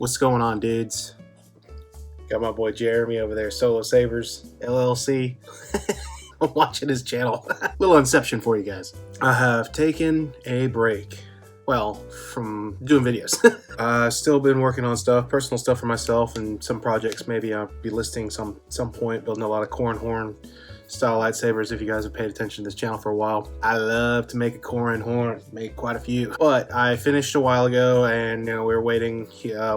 What's going on, dudes? Got my boy Jeremy over there, Solo Savers LLC. I'm watching his channel. Little inception for you guys. I have taken a break. Well, from doing videos. I've still been working on stuff, personal stuff for myself, and some projects maybe I'll be listing some point, building a lot of corn horn style lightsabers. If you guys have paid attention to this channel for a while, I love to make a corn horn, make quite a few. But I finished a while ago, and we were waiting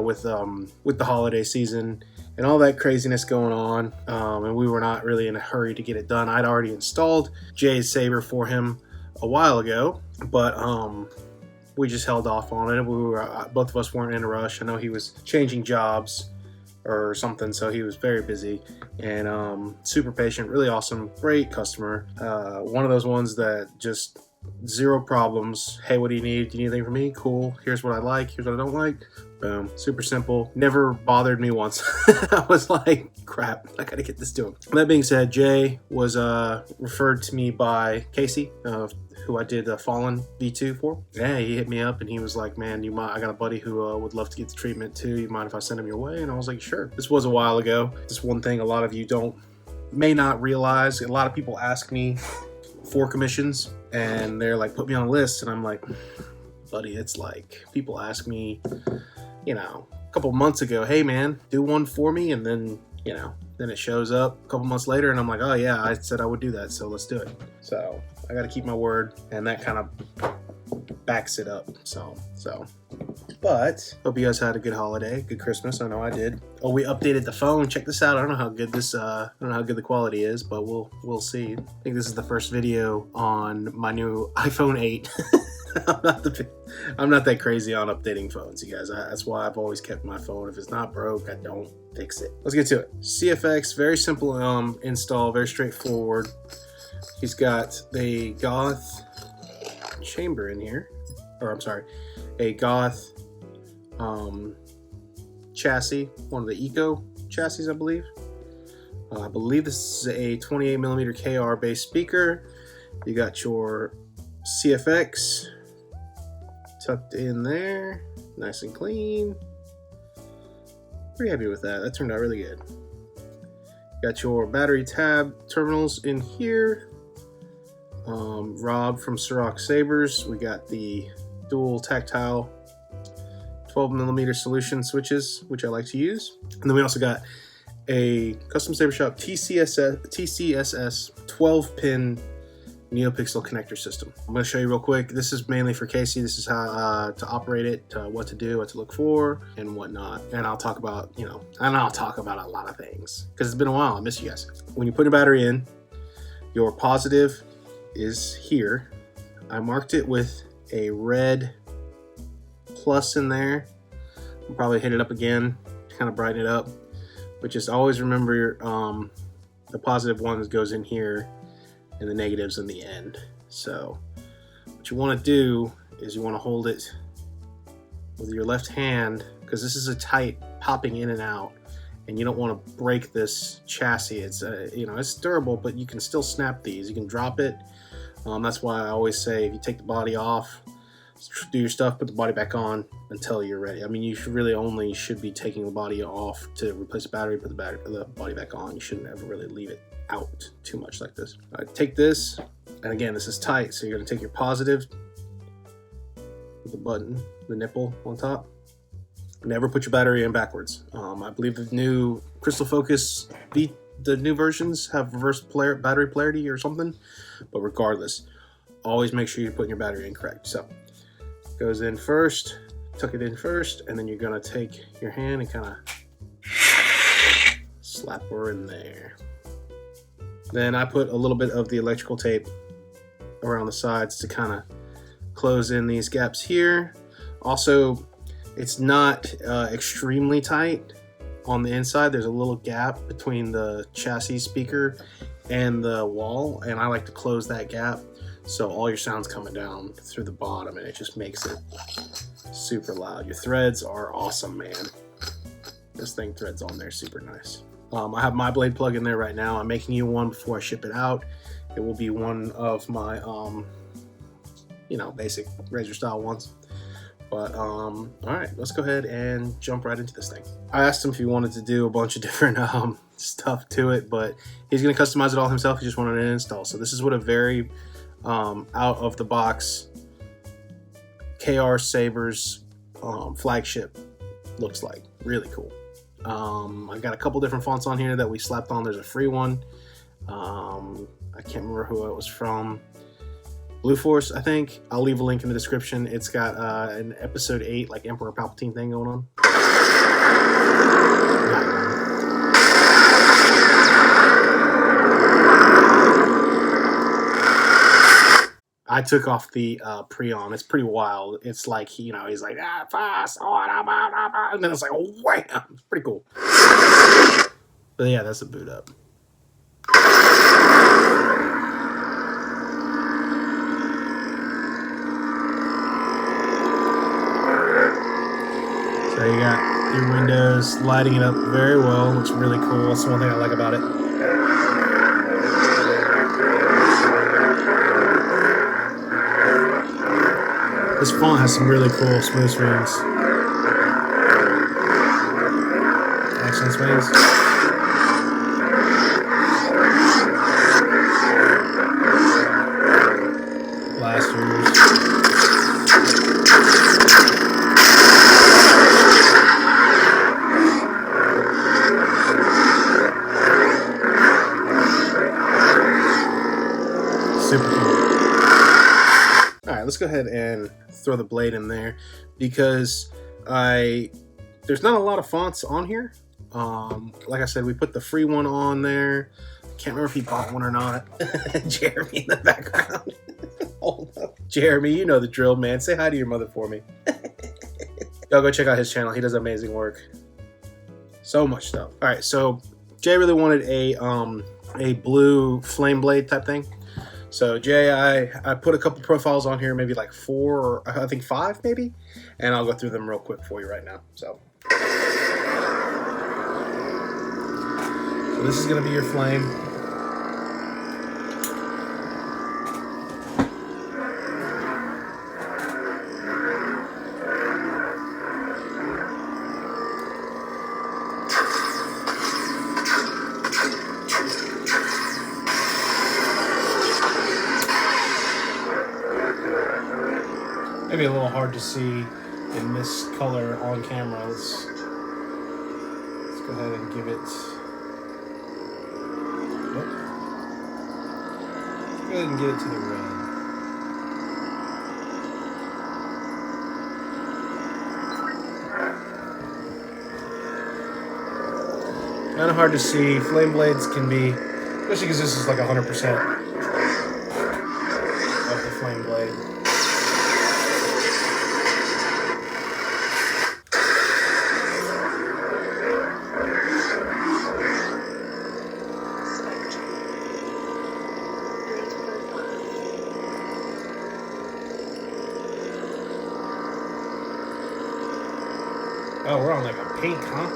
with the holiday season and all that craziness going on, and we were not really in a hurry to get it done. I'd already installed Jay's saber for him a while ago, but we just held off on it. We were both of us weren't in a rush. I know he was changing jobs or something, so he was very busy, and super patient, really awesome, great customer. One of those ones that just zero problems. Hey, what do you need? Do you need anything from me? Cool. Here's what I like. Here's what I don't like. Boom. Super simple. Never bothered me once. I was like, crap, I gotta get this to him. That being said, Jay was referred to me by Casey, who I did Fallen V2 for. Yeah, he hit me up and he was like, man, I got a buddy who would love to get the treatment too. You mind if I send him your way? And I was like, sure. This was a while ago. This one thing a lot of you may not realize. A lot of people ask me for commissions and they're like, put me on a list. And I'm like, buddy, it's like people ask me, a couple months ago, hey man, do one for me. And then, then it shows up a couple months later and I'm like, oh yeah, I said I would do that, so let's do it. So I got to keep my word, and that kind of backs it up. But hope you guys had a good holiday, good Christmas. I know I did. Oh, we updated the phone. Check this out. I don't know how good the quality is, but we'll see. I think this is the first video on my new iPhone 8. I'm not that crazy on updating phones, you guys. That's why I've always kept my phone. If it's not broke, I don't fix it. Let's get to it. CFX, very simple install, very straightforward. He's got the Goth chamber in here, or I'm sorry, a Goth chassis, one of the Eco chassis, I believe. I believe this is a 28mm KR based speaker. You got your CFX tucked in there, nice and clean. Pretty happy with that. That turned out really good. Got your battery tab terminals in here. Rob from Ciroc Sabers. We got the dual tactile 12mm solution switches, which I like to use. And then we also got a Custom Saber Shop TCSS 12-pin NeoPixel connector system. I'm going to show you real quick. This is mainly for Casey. This is how to operate it, what to do, what to look for, and whatnot. And I'll talk about, I'll talk about a lot of things because it's been a while. I miss you guys. When you put a battery in, your positive is here. I marked it with a red plus in there. I'll probably hit it up again to kind of brighten it up. But just always remember the positive one goes in here and the negatives in the end. So what you want to do is you want to hold it with your left hand, because this is a tight popping in and out, and you don't want to break this chassis. It's it's durable, but you can still snap these. You can drop it. That's why I always say, if you take the body off, do your stuff, put the body back on until you're ready. I mean, you should be taking the body off to replace the battery, put the body back on. You shouldn't ever really leave it out too much like this. Take this, and again, this is tight, so you're going to take your positive with the button, the nipple on top. Never put your battery in backwards. I believe the new Crystal Focus the new versions have reverse battery polarity or something, but regardless, always make sure you're putting your battery in correct. So goes in first, tuck it in first, and then you're going to take your hand and kind of slap her in there. Then I put a little bit of the electrical tape around the sides to kind of close in these gaps here. Also, it's not extremely tight on the inside. There's a little gap between the chassis speaker and the wall, and I like to close that gap so all your sound's coming down through the bottom, and it just makes it super loud. Your threads are awesome, man. This thing threads on there super nice. I have my blade plug in there right now. I'm making you one before I ship it out. It will be one of my basic razor style ones. But all right, let's go ahead and jump right into this thing. I asked him if he wanted to do a bunch of different stuff to it, but he's going to customize it all himself. He just wanted an install. So this is what a very out of the box KR Sabers flagship looks like. Really cool. I got a couple different fonts on here that we slapped on. There's a free one. I can't remember who it was from. Blue Force, I think. I'll leave a link in the description. It's got an episode 8 like Emperor Palpatine thing going on. I took off the pre-on. It's pretty wild. It's like, he's like, fast, and then it's like, oh, wham! It's pretty cool. But yeah, that's a boot up. So you got your windows lighting it up very well. Looks really cool. That's one thing I like about it. This font has some really cool smooth swings. Accent swings. Blasters. Super cool. Alright, let's go ahead and throw the blade in there because there's not a lot of fonts on here. Like I said, we put the free one on there. Can't remember if he bought one or not. Jeremy in the background. Hold up. Jeremy, you know the drill, man. Say hi to your mother for me. Y'all go check out his channel. He does amazing work. So much stuff. Alright, so Jay really wanted a blue flame blade type thing. So Jay, I put a couple profiles on here, maybe like 4 or I think 5 maybe, and I'll go through them real quick for you right now. So this is going to be your flame. Maybe a little hard to see in this color on camera. Let's go ahead and give it. Let's go ahead and get it to the red. Kind of hard to see. Flame blades can be, especially because this is like 100% of the flame blade. Oh, we're on like a pink, huh?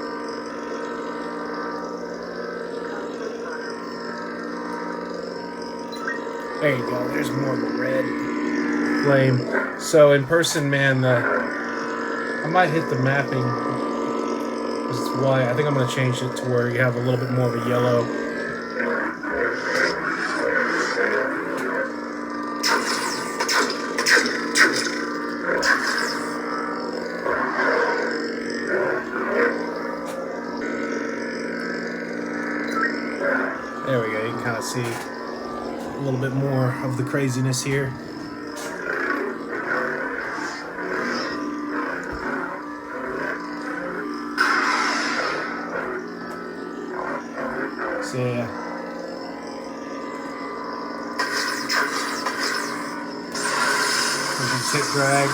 There you go. There's more of a red flame. So in person, man, I might hit the mapping. Because it's white. I think I'm going to change it to where you have a little bit more of a yellow. There we go, you can kind of see a little bit more of the craziness here. So yeah. Tip drag.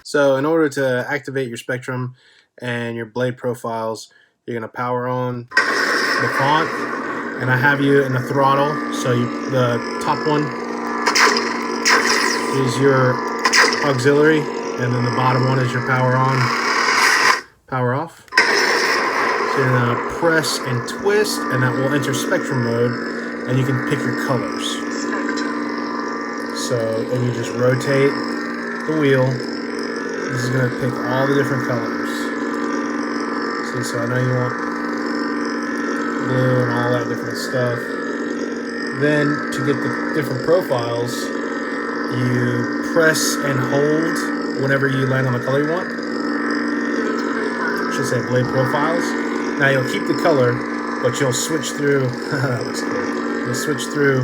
So in order to activate your spectrum and your blade profiles, you're going to power on the font, And I have you in the throttle, so the top one is your auxiliary, and then the bottom one is your power on, power off. So you're gonna press and twist, and that will enter spectrum mode, and you can pick your colors. So, and you just rotate the wheel. This is gonna pick all the different colors. See, so I know you want blue and all that different stuff. Then to get the different profiles, you press and hold whenever you land on the color you want. I should say blade profiles. Now you'll keep the color, but you'll switch through. That looks good. You'll switch through.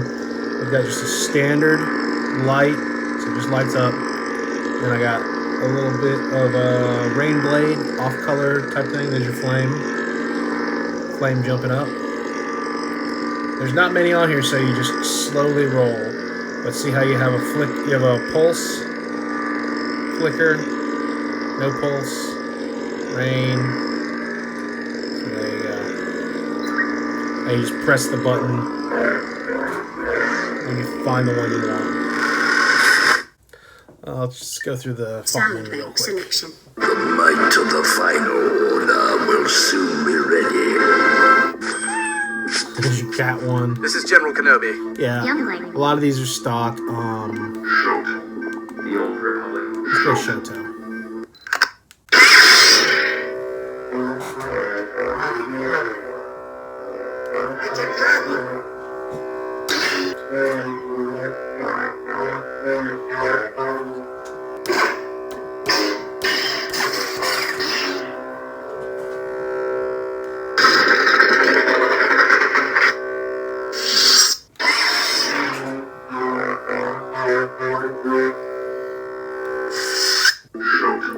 We've got just a standard light, so it just lights up. Then I got a little bit of a rain blade, off color type thing. There's your flame jumping up. There's not many on here, so you just slowly roll. But see how you have a flick, you have a pulse, flicker, no pulse, rain. So there you go. Now you just press the button when you find the one you want. I'll just go through the font menu real quick. Selection. The might of the final order will soon be ready. There's your cat one. This is General Kenobi. Yeah, a lot of these are stock. Let's go Shoto.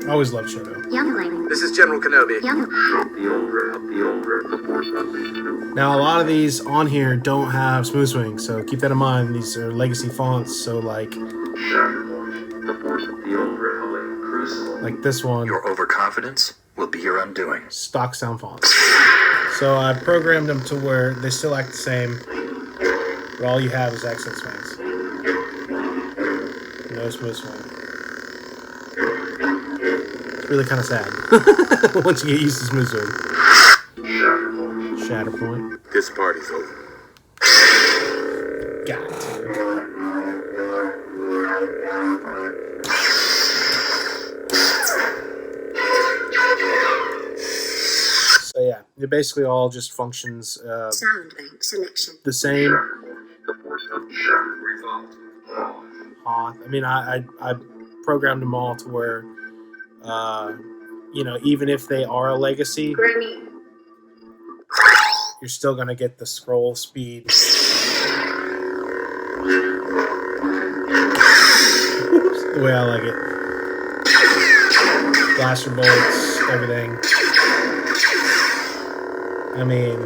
I always loved Shoto. This is General Kenobi. Now, a lot of these on here don't have smooth swing, so keep that in mind. These are legacy fonts, so like this one. Your overconfidence will be your undoing. Stock sound fonts. So I programmed them to where they still act the same, but all you have is accent swings. No smooth swing. Really kind of sad once you get used to smooth swing. Shatterpoint. This party's over. Got it. So yeah, it basically all just functions Sound bank selection. the same. I mean, I programmed them all to where you know, even if they are a legacy, you're still gonna get the scroll speed. The way I like it. Blaster bolts, everything. I mean,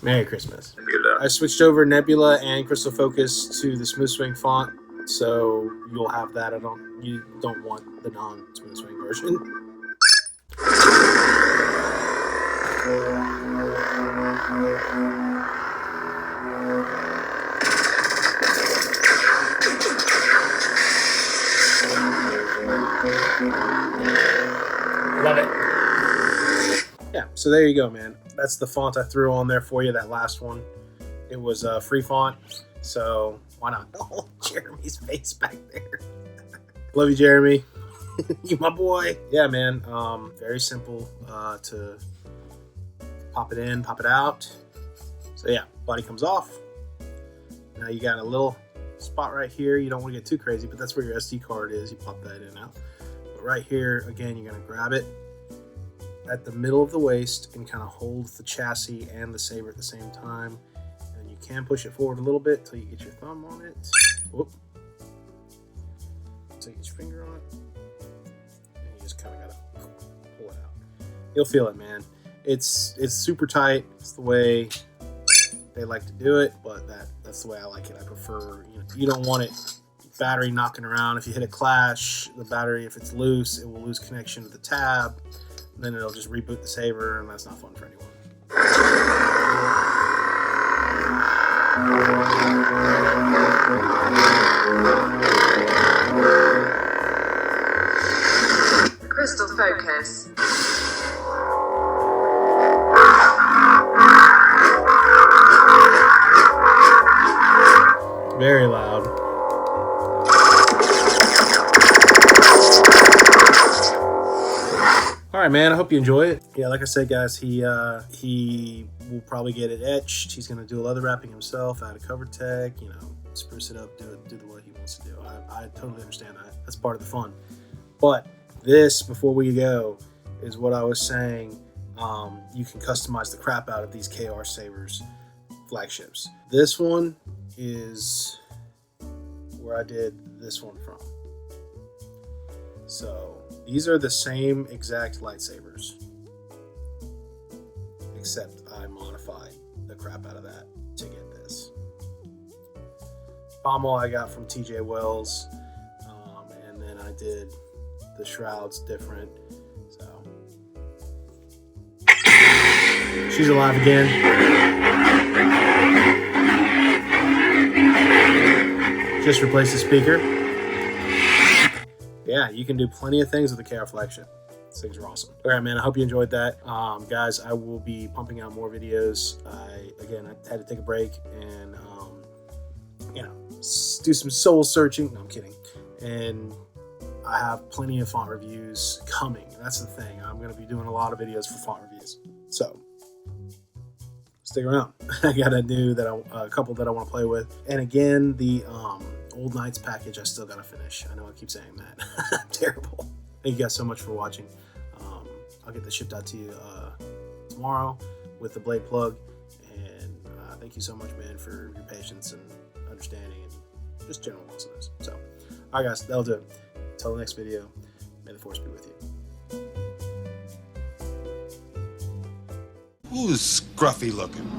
Merry Christmas. I switched over Nebula and Crystal Focus to the Smooth Swing font, so you'll have that. You don't want the non-Smooth Swing version. Love it. Yeah, so there you go, man. That's the font I threw on there for you, that last one. It was a free font, so why not? Oh, Jeremy's face back there. Love you, Jeremy. You my boy. Yeah, man. Very simple to pop it in, pop it out. So yeah, body comes off. Now you got a little spot right here. You don't want to get too crazy, but that's where your SD card is. You pop that in and out. But right here, again, you're going to grab it at the middle of the waist and kind of hold the chassis and the saber at the same time. And you can push it forward a little bit until you get your thumb on it. Whoop. Until you get your finger on it. And you just kind of got to pull it out. You'll feel it, man. It's super tight. It's the way they like to do it, but that's the way I like it. I prefer, you don't want it battery knocking around. If you hit a clash, the battery, if it's loose, it will lose connection to the tab. Then it'll just reboot the saber, and that's not fun for anyone. Crystal focus. Very loud. All right, man. I hope you enjoy it. Yeah, like I said, guys, he will probably get it etched. He's gonna do leather wrapping himself, add a cover tech, you know, spruce it up, do the way he wants to do. I totally understand that. That's part of the fun. But this, before we go, is what I was saying. You can customize the crap out of these KR Sabers flagships. This one is where I did this one from. So these are the same exact lightsabers, except I modified the crap out of that to get this. Pommel I got from TJ Wells, and then I did the shrouds different. So she's alive again. Just replace the speaker. Yeah, you can do plenty of things with the KR flagship. These things are awesome. All right, man, I hope you enjoyed that. Guys, I will be pumping out more videos. I had to take a break and, you know, do some soul searching. No, I'm kidding. And I have plenty of font reviews coming. That's the thing. I'm going to be doing a lot of videos for font reviews. So stick around. I got a couple that I want to play with. And again, the Old Knights package I still got to finish. I know I keep saying that. I'm terrible. Thank you guys so much for watching. I'll get this shipped out to you tomorrow with the blade plug. And thank you so much, man, for your patience and understanding and just general awesomeness. So, all right, guys, that'll do it. Until the next video, may the force be with you. Who's scruffy looking?